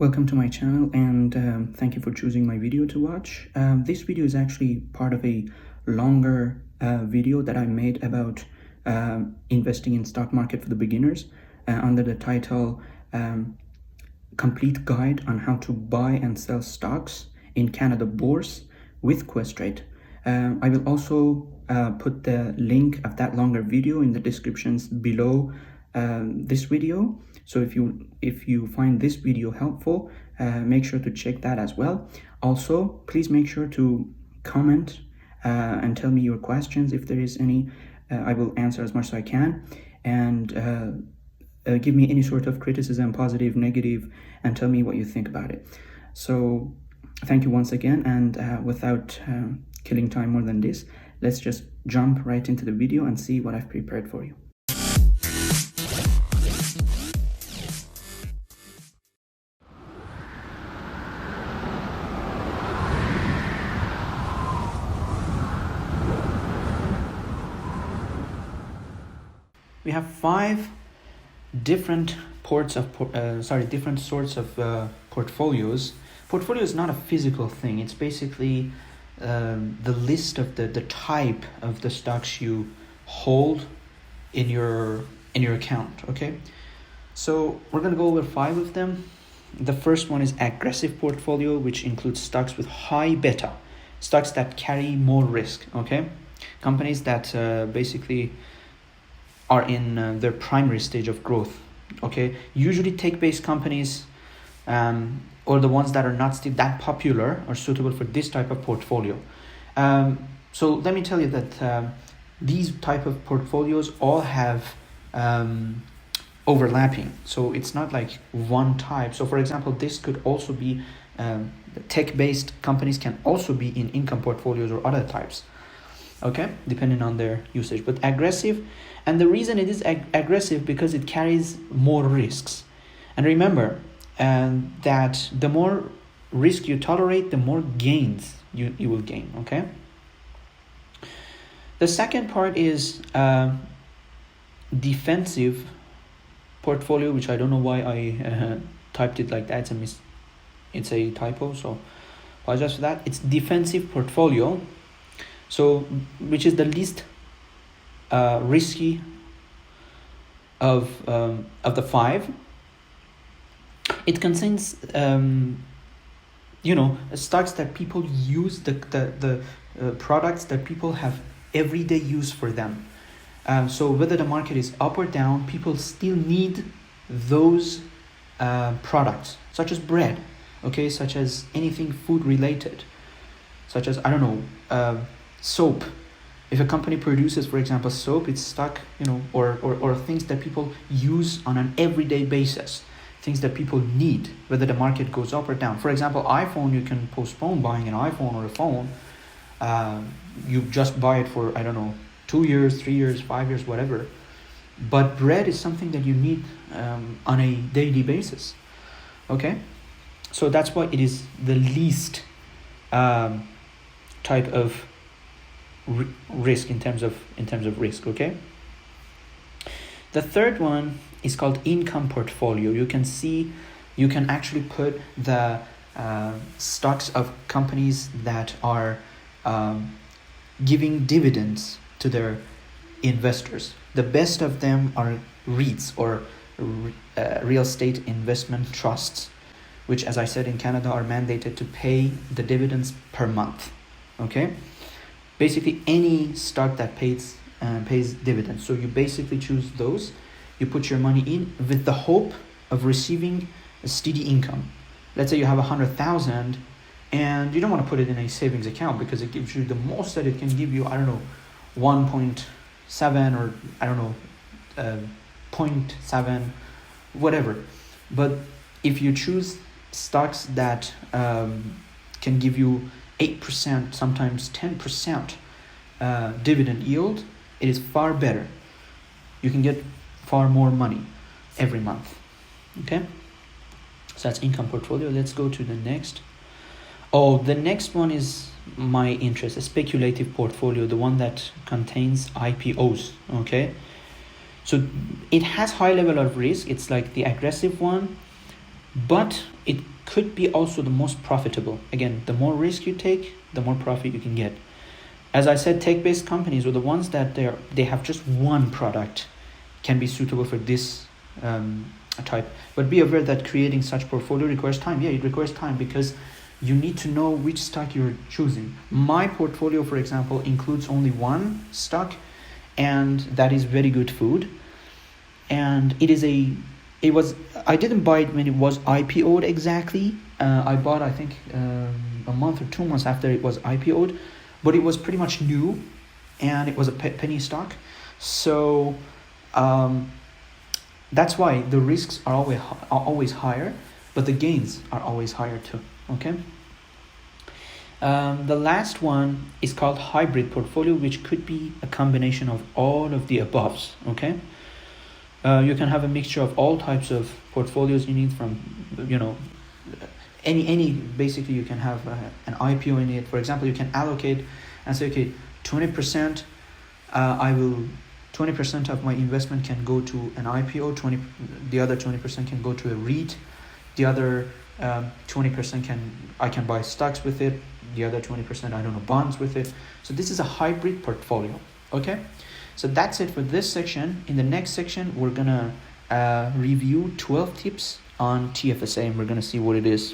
Welcome to my channel, and thank you for choosing my video to watch. This video is actually part of a longer video that I made about investing in stock market for the beginners under the title Complete Guide on How to Buy and Sell Stocks in Canada Bourse with Questrade. I will also put the link of that longer video in the descriptions below this video. So if you find this video helpful, make sure to check that as well. Also, please make sure to comment and tell me your questions if there is any. I will answer as much as I can, and give me any sort of criticism, positive, negative, and tell me what you think about it. So thank you once again, and without killing time more than this, let's just jump right into the video and see what I've prepared for you. We have five different sorts of portfolios. Portfolio is not a physical thing. It's basically the list of the type of the stocks you hold in your account. Okay, so we're gonna go over five of them. The first one is aggressive portfolio, which includes stocks with high beta, stocks that carry more risk. Okay, companies that basically are in their primary stage of growth. Okay, usually tech-based companies or the ones that are not still that popular are suitable for this type of portfolio. So let me tell you that these type of portfolios all have overlapping, so it's not like one type. So for example, this could also be tech-based companies can also be in income portfolios or other types, okay, depending on their usage. But aggressive, and the reason it is aggressive because it carries more risks. And remember that the more risk you tolerate, the more gains you will gain. Okay, the second part is defensive portfolio, which I don't know why I typed it like that. It's a typo, so apologize for that. It's defensive portfolio, so which is the least risky of the five. It contains stocks that people use, the products that people have everyday use for them. So whether the market is up or down, people still need those products, such as bread, okay, such as anything food related, such as soap. If a company produces, for example, soap, it's stock, or things that people use on an everyday basis, things that people need, whether the market goes up or down. For example, iPhone, you can postpone buying an iPhone or a phone. You just buy it for, 2 years, 3 years, 5 years, whatever. But bread is something that you need on a daily basis. Okay, so that's why it is the least type of risk in terms of risk. Okay, the third one is called income portfolio. You can actually put the stocks of companies that are giving dividends to their investors. The best of them are REITs, or real estate investment trusts, which, as I said, in Canada are mandated to pay the dividends per month. Okay, basically any stock that pays dividends. So you basically choose those. You put your money in with the hope of receiving a steady income. Let's say you have 100,000 and you don't want to put it in a savings account because it gives you the most that it can give you, 1.7 or 0.7, whatever. But if you choose stocks that can give you 8%, sometimes 10% dividend yield, it is far better. You can get far more money every month. Okay, so that's income portfolio. Let's go to the next. The next one is my interest, a speculative portfolio, the one that contains IPOs. Okay, so it has high level of risk. It's like the aggressive one, but it could be also the most profitable. Again, the more risk you take, the more profit you can get. As I said, tech-based companies, or the ones that they have just one product, can be suitable for this type. But be aware that creating such portfolio requires time. Yeah, it requires time because you need to know which stock you're choosing. My portfolio, for example, includes only one stock, and that is Very Good Food. And I didn't buy it when it was IPO'd exactly. I bought, I think, a month or 2 months after it was IPO'd, but it was pretty much new, and it was a penny stock. So that's why the risks are always higher, but the gains are always higher too. Okay. The last one is called hybrid portfolio, which could be a combination of all of the aboves. Okay. You can have a mixture of all types of portfolios you need, from any basically. You can have an IPO in it. For example, you can allocate and say, okay, 20% 20% of my investment can go to an IPO, the other 20% can go to a REIT, the other 20% I can buy stocks with it, the other 20% bonds with it. So this is a hybrid portfolio. Okay, so that's it for this section. In the next section, we're gonna review 12 tips on TFSA, and we're gonna see what it is.